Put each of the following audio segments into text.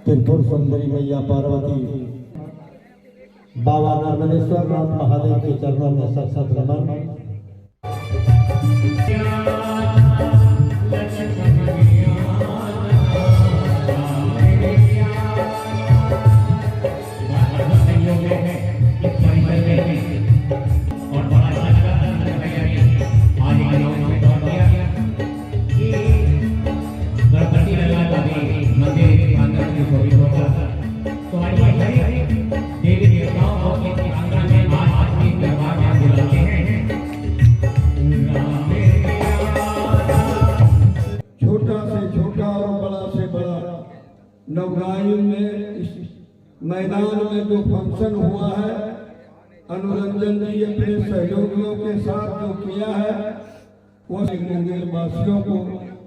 त्रिपुर सुंदरी मैया पार्वती बाबा नर्मदेश्वर नाथ महादेव के चरणों में सत नमन। नवगांव में इस मैदान में जो फंक्शन हुआ है, अनुरंजन जी अपने सहयोगियों के साथ जो किया है, वो मुंगेर वासियों को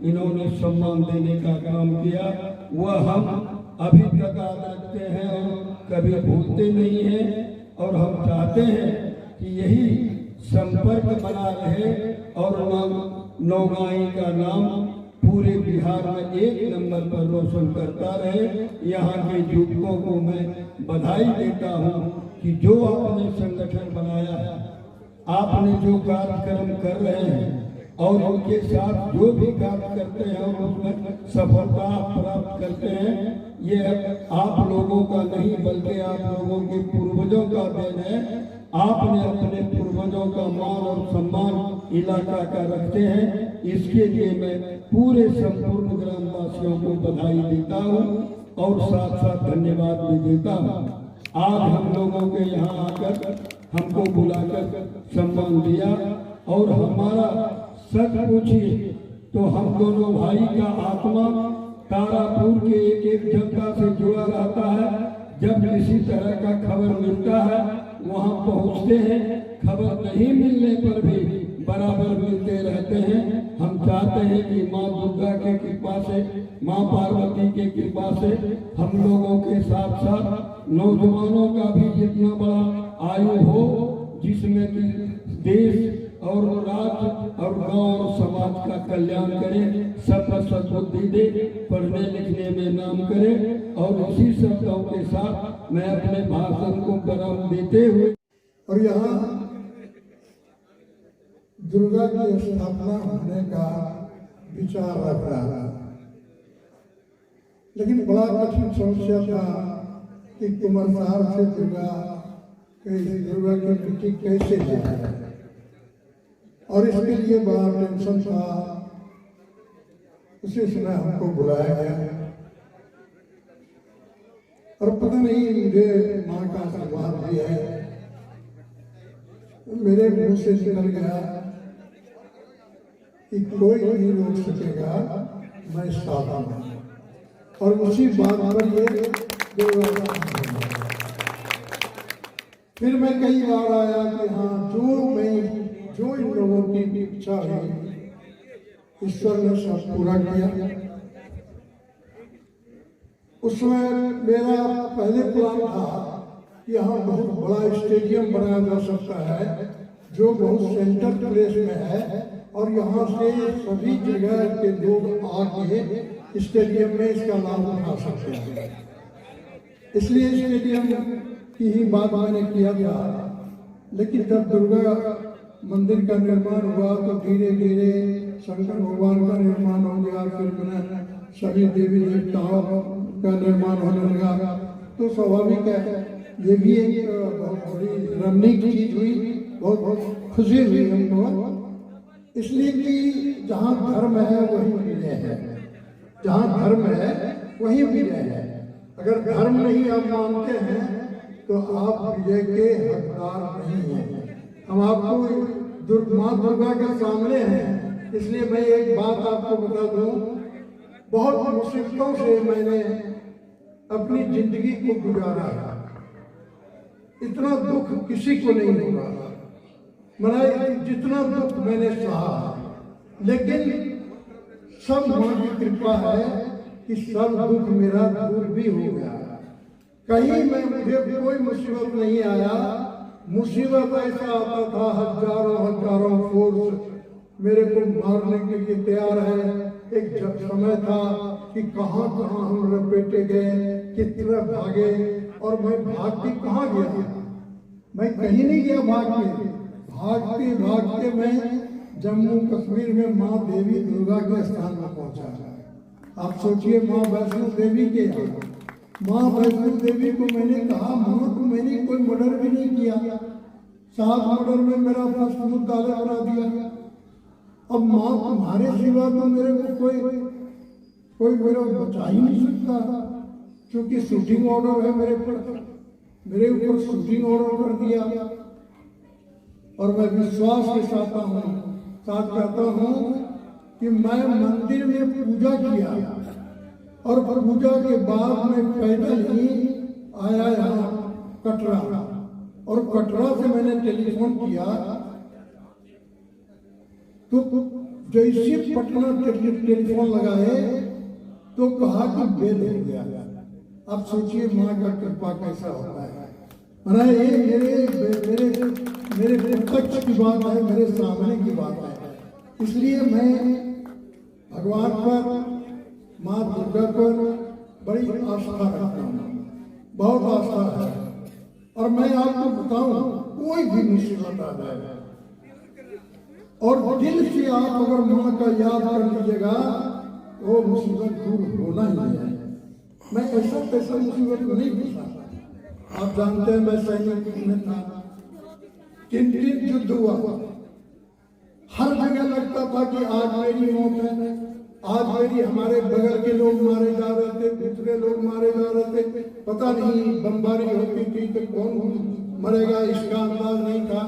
इन्होंने सम्मान देने का काम किया। वह हम अभी तक याद रखते हैं और कभी भूलते नहीं हैं, और हम चाहते हैं कि यही संपर्क बना रहे और नवगांव का नाम पूरे बिहार में एक नंबर पर रोशन करता रहे। यहाँ के युवकों को मैं बधाई देता हूँ कि जो आपने संगठन बनाया है, आपने जो कार्यक्रम कर रहे हैं और उनके साथ जो भी कार्य करते हैं और उसमें सफलता प्राप्त करते हैं, ये आप लोगों का नहीं बल्कि आप लोगों के पूर्वजों का देन है। आपने अपने पूर्वजों का मान और सम्मान इलाका का रखते हैं, इसके लिए मैं पूरे संपूर्ण ग्रामवासियों को बधाई देता हूँ और साथ साथ धन्यवाद भी देता हूँ। आज हम लोगों के यहाँ आकर हमको बुलाकर सम्मान दिया, और हमारा सच पूछिए तो हम दोनों भाई का आत्मा तारापुर के एक एक जनता से जुड़ा रहता है। जब किसी तरह का खबर मिलता है वहाँ पहुँचते हैं, खबर नहीं मिलने पर भी बराबर मिलते रहते हैं। हम चाहते हैं कि माँ दुर्गा के कृपा से, माँ पार्वती के कृपा से हम लोगों के साथ साथ नौजवानों का भी जितना बड़ा आयु हो, जिसमें कि देश और राज्य और गांव और समाज का कल्याण करे, सबका सद्बुद्धि दे, पढ़ने लिखने में नाम करे। और इसी शब्दों के साथ मैं अपने भाषण को विराम देते हुए, और यहाँ दुर्गा की स्थापना होने का विचार रख रहा था, लेकिन बड़ा कठिन समस्या था कि कुमारसार से दुर्गा की मिट्टी कैसे जाए, और इसके लिए बड़ा टेंशन था। उसी समय हमको बुलाया गया और पता नहीं मुझे माँ का आशीर्वाद भी है, मेरे मुंह से निकल गया कि कोई नहीं रोक सकेगा, मैं साथ हूं। और उसी बात पर ये फिर मैं कई बार आया कि हाँ, जो इन लोगों की इच्छा हुई ईश्वर ने सब पूरा किया। उसमें मेरा पहले प्लान था कि यहाँ बहुत बड़ा स्टेडियम बनाया जा सकता है, जो बहुत सेंटर प्लेस में है, और यहाँ से सभी जगह के लोग आके स्टेडियम में इसका लाभ उठा सकते हैं। इसलिए स्टेडियम की ही बात मैंने किया था। लेकिन जब दुर्गा मंदिर का निर्माण हुआ तो धीरे धीरे शंकर भगवान का निर्माण हो गया, फिर मैंने सभी देवी देवताओं का निर्माण होने लगा, तो स्वाभाविक है ये भी एक बहुत बड़ी रमणीक चीज हुई, बहुत बहुत खुशी हुई हमको, इसलिए कि जहाँ धर्म है वही विजय है, जहाँ धर्म है वही विजय है। अगर धर्म नहीं आप मानते हैं तो आप विजय के हकदार नहीं हैं। हम आपको माँ दुर्गा के सामने हैं, इसलिए मैं एक बात आपको बता दूं, बहुत मुसीबतों से मैंने अपनी जिंदगी को गुजारा, इतना दुख किसी को नहीं होगा, मना जितना दुख मैंने सहा, लेकिन सब माँ की कृपा है कि सब दुख मेरा दूर भी हो गया। कहीं मैं मुझे कोई मुसीबत नहीं आया, मुसीबत ऐसा आता था हजारों फोर्स मेरे को मारने के लिए तैयार है। एक जब समय था कि कहाँ कहाँ हम लपेटे गए, कितने भागे, और मैं भाग के कहाँ गया, मैं कहीं नहीं गया भागते भागते मैं जम्मू कश्मीर में माँ देवी दुर्गा के स्थान में पहुंचा। आप सोचिए, माँ वैष्णो देवी के यहाँ, माँ वैष्णो देवी को मैंने कहा, माँ को मैंने कोई मर्डर भी नहीं किया, 7 मर्डर में मेरा फर्स्ट मुद्दा करा दिया। अब माँ तुम्हारे सिवा तो मेरे को कोई मेरा बचा ही नहीं सकता, क्योंकि शूटिंग ऑर्डर है मेरे ऊपर शूटिंग ऑर्डर कर दिया। और मैं विश्वास के साथ कहता हूँ कि मैं मंदिर में पूजा किया और पूजा के बाद में पैदल ही आया यहाँ कटरा, और कटरा से मैंने टेलीफोन किया तो जैसे पटना टेलीफोन लगाए तो कहा कि बेल हो गया। अब सोचिए माँ का कृपा कैसा होता है। मना ये मेरे प्रत्यक्ष की बात है, मेरे सामने की बात है, इसलिए मैं भगवान पर, माँ दुर्गा पर बड़ी आस्था रखता हूँ, बहुत आस्था है। और मैं आपको बताऊं, कोई भी मुसीबत आ जाए और दिल से आप अगर माँ का याद कर लीजिएगा, वो मुसीबत दूर होना ही है। मैं ऐसा मुसीबत को नहीं पूछा। आप जानते हैं मैं सैनिक में था, 3 युद्ध हुआ, हर जगह लगता था कि आज मेरी मौत है, आज मेरी, हमारे बगल के लोग मारे जा रहे थे, दूसरे लोग मारे जा रहे थे, पता नहीं बमबारी होती थी तो कौन मरेगा इसका अंदाज नहीं था,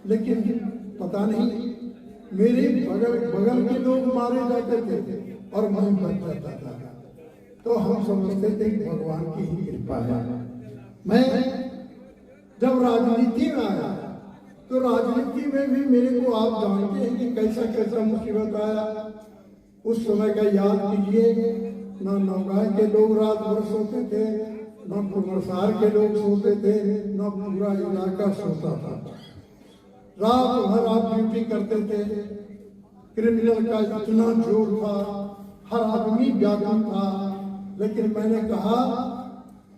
लेकिन पता नहीं मेरे बगल के लोग मारे जाते थे और मैं बच जाता था। तो हम समझते थे कि भगवान की ही कृपा है। मैं जब राजनीति में आया तो राजनीति में भी मेरे को, आप जानते हैं कि कैसा कैसा मुसीबत आया। उस समय का याद कीजिए, न नौगांव के लोग रात भर सोते थे, न कुमरसार के लोग सोते थे, न पूरा इलाका सोता था। रात भर आप ड्यूटी करते थे, क्रिमिनल का इतना जोर था, हर आदमी व्याकुल था। लेकिन मैंने कहा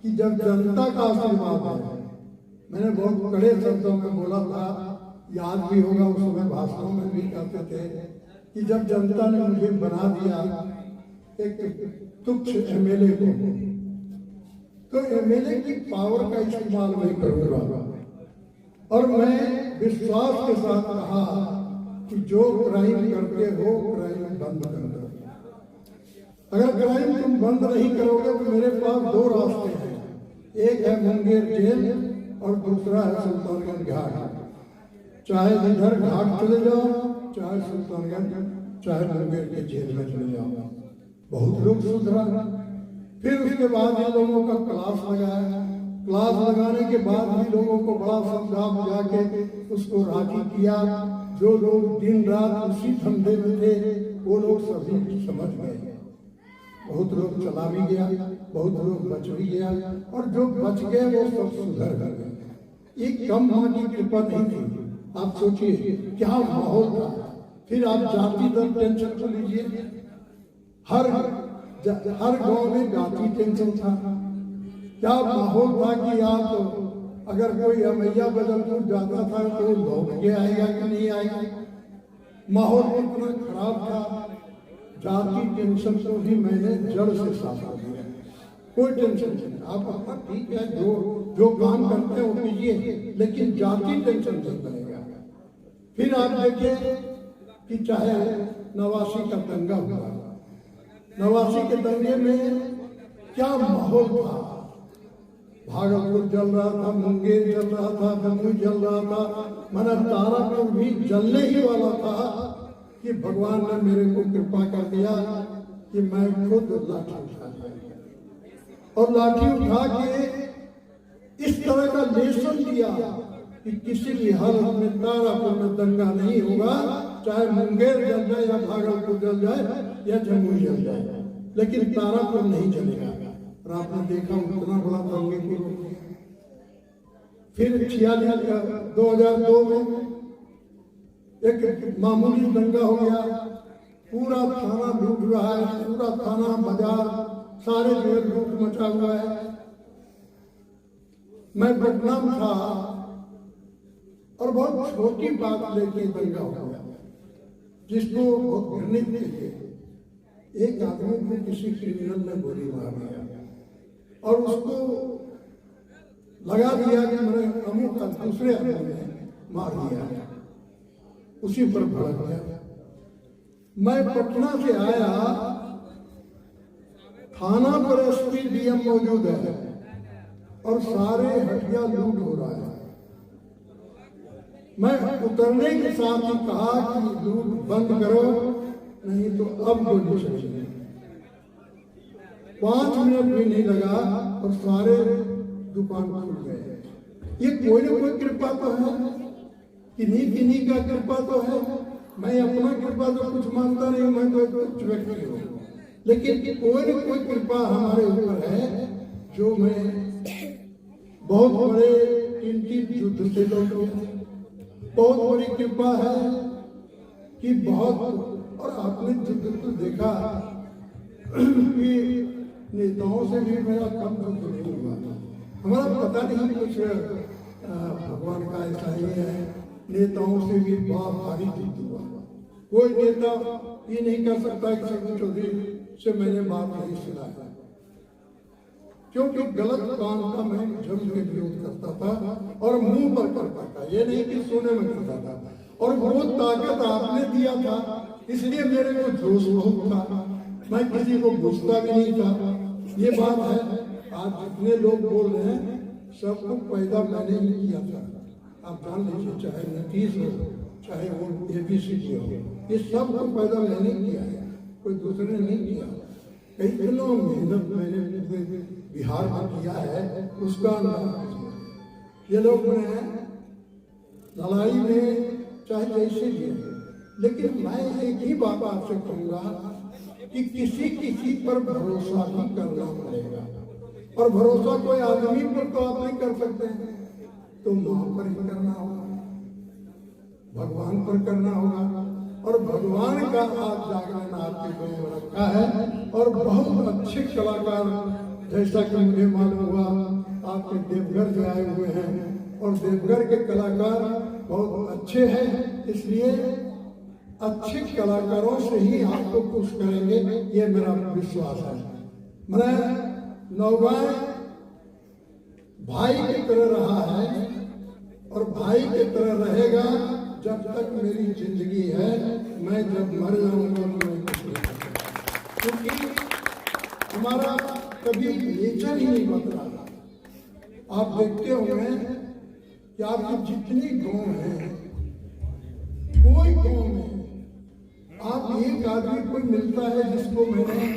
कि जब जनता का आशीर्वाद है, मैंने बहुत कड़े शब्दों में बोला था, याद भी होगा उस समय भाषणों में भी कहते थे कि जब जनता ने मुझे बना दिया एक तुच्छ एमएलए को, तो एमएलए की पावर का इस्तेमाल मैं करूंगा। और मैं विश्वास के साथ कहा कि जो क्राइम करते हो क्राइम बंद कर दो। अगर क्राइम तुम बंद नहीं करोगे तो मेरे पास 2 रास्ते हैं, एक है मुंगेर जेल और दूसरा है सुल्तानगंज घाट। चाहे इधर घाट चले जाओ, चाहे सुल्तानगंज, चाहे मुंगेर के जेल में चले जाओ। बहुत लोग सुधरा। फिर उसके बाद इन लोगों का क्लास लगाया, क्लास लगाने के बाद भी लोगों को बड़ा समझा बुझा के उसको राजी किया। जो लोग दिन रात उसी धंधे में थे वो लोग सभी समझ गए। बहुत लोग चला भी गया, बहुत लोग बच भी गया, और जो बच गए वो सब सुधर गए। एक कम माँ की कृपा नहीं थी। आप सोचिए क्या माहौल था। फिर आप जाति दर टेंशन को लीजिए, हर गांव में जाति टेंशन था। क्या माहौल था कि आप अगर कोई अमैया बदलपुर जाता था तो लौट के आएगा कि नहीं आएगा। माहौल इतना खराब था, जाति टेंशन को भी मैंने जड़ से साफ कर दिया। कोई टेंशन नहीं, आप अपना ठीक है जो काम करते हैं वो कीजिए, लेकिन जाति टेंशन नहीं बनेगा। फिर आप देखिए कि चाहे 89 का दंगा हुआ, 89 के दंगे में क्या माहौल था। भागलपुर जल रहा था, मुंगेर जल रहा था, जमुई जल रहा था, माना तारापुर भी जलने ही वाला था कि भगवान ने मेरे को कृपा कर दिया कि मैं खुद लाठी उठा लिया। और लाठी उठा के इस तरह का लेसन दिया कि किसी भी हालत में तारापुर में दंगा नहीं होगा, चाहे मुंगेर जल जाए या भागलपुर जल जाए या जमुई जल जाए, लेकिन तारापुर नहीं जलेगा। और आपने देखा उतना बड़ा दंगे को रोक दिया। फिर 2002 में एक मामूली दंगा हो गया, पूरा थाना लूट रहा है, पूरा थाना बाजार सारे जो है लूट मचा हुआ है। मैं पटना में था और बहुत छोटी बात लेके दंगा हो गया, जिसको बहुत घृणित थे। एक आदमी को किसी क्रिमिनल ने गोली मार दिया और उसको लगा दिया कि मैंने अमुक का दूसरे आदमी ने मार दिया, उसी पर भड़क गया। मैं पटना से आया, थाना पर एसपी डीएम मौजूद है और सारे हटिया लूट हो रहा है। मैं उतरने के साथ ही कहा कि लूट बंद करो, नहीं तो अब गोली चलेगी। 5 मिनट भी नहीं लगा और सारे दुकान खुल गए। ये कोई ना कोई कृपा तो है, किन्हीं का कृपा तो है। मैं अपना कृपा तो कुछ मानता नहीं, मैं तो कुछ व्यक्ति हूँ, लेकिन कोई न कोई कृपा हमारे ऊपर है, जो मैं बहुत बड़े 3 युद्ध से लौटा, बहुत बड़ी कृपा है कि बहुत। और आपने युद्ध तो देखा कि नेताओं से भी मेरा कम युद्ध नहीं हुआ। हमारा पता नहीं कुछ भगवान का ऐसा ही है, नेताओं से भी बहुत भारी युद्ध हुआ। कोई नेता ये नहीं कर सकता कि शंकर चौधरी से मैंने बात नहीं सुना है, क्योंकि गलत काम का मैं जम के विरोध करता था और मुंह पर करता था, ये नहीं कि सोने में करता था। और वो ताकत आपने दिया था, इसलिए मेरे को जोश बहुत था, मैं किसी को घुसता भी नहीं था। ये बात है। आज जितने लोग बोल रहे हैं सबको पैदा मैंने ही किया था, आप जान लीजिए, चाहे नीतीश हो, चाहे वो ABCD हो, ये सब को पैदा मैंने किया है, कोई दूसरे ने नहीं किया। इतना मेहनत मैंने बिहार में किया है, उसका अंदाज ये लोग हैं लड़ाई में चाहे जैसे भी है। लेकिन मैं एक ही बात आपसे कहूँगा कि किसी पर भरोसा भी करना पड़ेगा, और भरोसा कोई आदमी पर तो आप नहीं कर सकते हैं, तो माँ पर ही करना होगा, भगवान पर करना होगा। और भगवान का आज जागरण आपके बने में रखा है। और बहुत अच्छे कलाकार, जैसा कि मुझे मालूम हुआ आपके देवघर से आए हुए हैं, और देवघर के कलाकार बहुत अच्छे हैं, इसलिए अच्छे कलाकारों से ही आपको खुश करेंगे, ये मेरा विश्वास है। मैं नौगांव भाई की तरह रहा है और भाई की तरह रहेगा जब तक मेरी जिंदगी है। मैं जब मर जाऊंगा तो मैं कुछ नहीं करूंगा, क्योंकि हमारा कभी नेचर ही नहीं बदला। आप देखते होंगे कि आपकी जितनी गांव है, कोई गांव में आप एक आदमी कोई मिलता है जिसको मैंने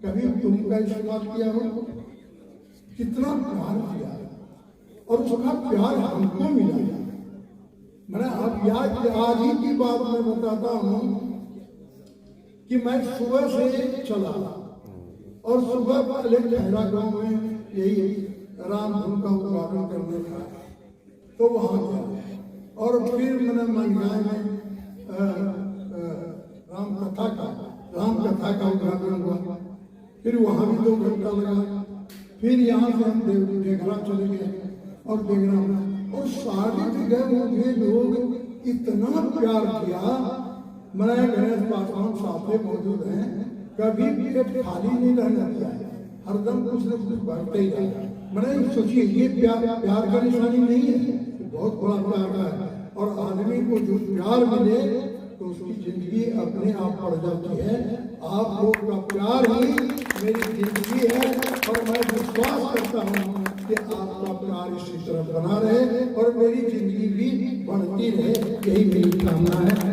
कभी तुम का इस्तेमाल किया हो, कितना प्यार किया, और उसका प्यार हमको मिला। मैंने अब आज ही की बात मैं बताता हूँ कि मैं सुबह से चला और सुबह पहले खैरा गांव में यही राम धुन का उद्घाटन करने का, तो वहां गया। और फिर मैंने मंगाई में राम कथा का उद्घाटन हुआ, फिर वहां भी 2 घंटा लगा। फिर यहाँ से हम देवघरा चले गए और देवघरा, और सारी जगह मुझे लोग इतना प्यार किया। मैं गणेश पासवान साहब मौजूद हैं, कभी भी खाली नहीं रहना दिया, हरदम कुछ न कुछ बढ़ते ही रहेगा। मैंने सोचिए ये प्यार का निशानी नहीं है, ये बहुत बड़ा प्यार है। और आदमी को जो प्यार मिले तो उसकी जिंदगी अपने आप बढ़ जाती है। आप लोग का प्यार ही मेरी जिंदगी है और मैं विश्वास करता हूँ कि आपका प्यार इसी तरह बना रहे और मेरी जिंदगी भी बढ़ती रहे, यही मेरी कामना है।